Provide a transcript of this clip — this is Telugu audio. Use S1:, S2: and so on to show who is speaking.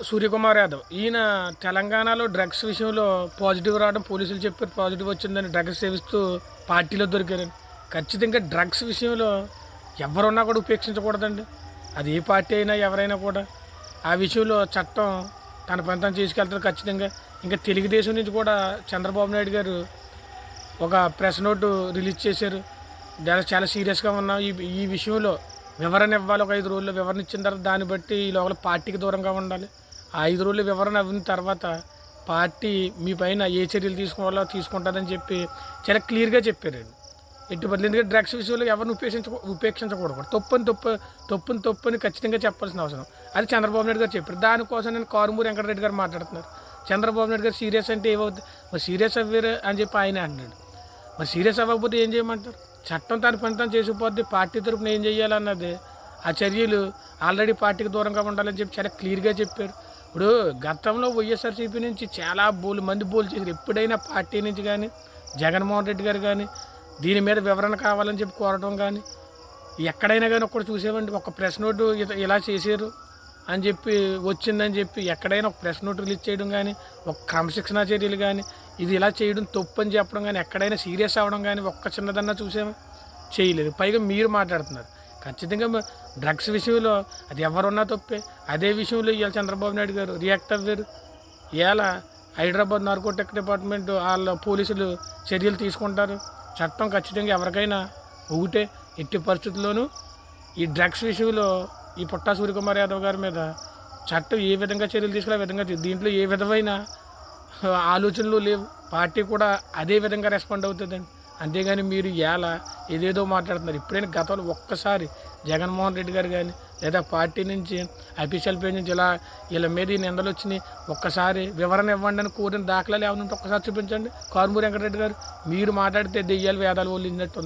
S1: సూర్యకుమార్ యాదవ్ ఈయన తెలంగాణలో డ్రగ్స్ విషయంలో పాజిటివ్ రావడం పోలీసులు చెప్పారు, పాజిటివ్ వచ్చిందని డ్రగ్స్ సేవిస్తూ పార్టీలో దొరికారని. ఖచ్చితంగా డ్రగ్స్ విషయంలో ఎవరున్నా కూడా ఉపేక్షించకూడదండి. అది ఏ పార్టీ అయినా ఎవరైనా కూడా ఆ విషయంలో చట్టం తన పని తను తీసుకెళ్తారు ఖచ్చితంగా. ఇంకా తెలుగుదేశం నుంచి కూడా చంద్రబాబు నాయుడు గారు ఒక ప్రెస్ నోటు రిలీజ్ చేశారు. చాలా సీరియస్గా ఉన్నాం, ఈ విషయంలో వివరణ ఇవ్వాలి. ఒక 5 రోజుల్లో వివరణ ఇచ్చిన తర్వాత దాన్ని బట్టి ఈ లోపల పార్టీకి దూరంగా ఉండాలి. ఆ 5 రోజులు వివరణ అవిన తర్వాత పార్టీ మీ పైన ఏ చర్యలు తీసుకోవాలో తీసుకుంటుందని చెప్పి చాలా క్లియర్గా చెప్పారండి. ఎట్టి బదులు ఎందుకంటే డ్రగ్స్ విషయంలో ఎవరిని ఉపేక్షించకూడదు. తప్పుని ఖచ్చితంగా చెప్పాల్సిన అవసరం. అది చంద్రబాబు నాయుడు గారు చెప్పారు. దానికోసం నేను కారుమూరి వెంకటరెడ్డి గారు మాట్లాడుతున్నారు. చంద్రబాబు నాయుడు గారు సీరియస్ అంటే ఏమవుతుంది, మరి సీరియస్ అవ్వరు అని చెప్పి ఆయన అంటున్నాడు. మరి సీరియస్ అవ్వకపోతే ఏం చేయమంటారు? చట్టం తన పని తను చేసిపోద్ది. పార్టీ తరపున ఏం చేయాలన్నది ఆ చర్యలు ఆల్రెడీ పార్టీకి దూరంగా ఉండాలని చెప్పి చాలా క్లియర్గా చెప్పారు. ఇప్పుడు గతంలో వైఎస్ఆర్సీపీ నుంచి చాలా మంది బోలు చేశారు. ఎప్పుడైనా పార్టీ నుంచి కానీ జగన్మోహన్ రెడ్డి గారు కానీ దీని మీద వివరణ కావాలని చెప్పి కోరడం కానీ ఎక్కడైనా కానీ ఒక్కటి చూసేవండి. ఒక ప్రెస్ నోటు ఇలా చేశారు అని చెప్పి వచ్చిందని చెప్పి ఎక్కడైనా ఒక ప్రెస్ నోట్ రిలీజ్ చేయడం కానీ, ఒక క్రమశిక్షణా చర్యలు కానీ, ఇది ఇలా చేయడం తప్పు అని చెప్పడం కానీ, ఎక్కడైనా సీరియస్ అవ్వడం కానీ ఒక్క చిన్నదన్నా చూసామా? చేయలేదు. పైగా మీరు మాట్లాడుతున్నారు. ఖచ్చితంగా డ్రగ్స్ విషయంలో అది ఎవరున్నా తప్పే. అదే విషయంలో ఇవాళ చంద్రబాబు నాయుడు గారు రియాక్ట్ అవ్వారు. ఇవాళ హైదరాబాద్ నార్కోటిక్ డిపార్ట్మెంట్ వాళ్ళ పోలీసులు చర్యలు తీసుకుంటారు. చట్టం ఖచ్చితంగా ఎవరికైనా ఒకటే. ఎట్టి పరిస్థితుల్లోనూ ఈ డ్రగ్స్ విషయంలో ఈ పుట్టా సూర్యకుమార్ యాదవ్ గారి మీద చట్టం ఏ విధంగా చర్యలు తీసుకునే విధంగా దీంట్లో ఏ విధమైన ఆలోచనలు లేవు. పార్టీ కూడా అదే విధంగా రెస్పాండ్ అవుతుందండి. అంతేగాని మీరు ఎలా ఏదేదో మాట్లాడుతున్నారు. ఇప్పుడైనా గతంలో ఒక్కసారి జగన్మోహన్ రెడ్డి గారు కానీ లేదా పార్టీ నుంచి అఫీషియల్ పేజ్ నుంచి ఇలా మీద ఈ నిందలు వచ్చినాయి, ఒక్కసారి వివరణ ఇవ్వండి అని కోరిన దాఖలాలు ఏమైనా ఉంటే ఒక్కసారి చూపించండి. కారుమూరి వెంకటరెడ్డి గారు మీరు మాట్లాడితే దెయ్యాలు వేదాలు ఒళ్ళినట్టు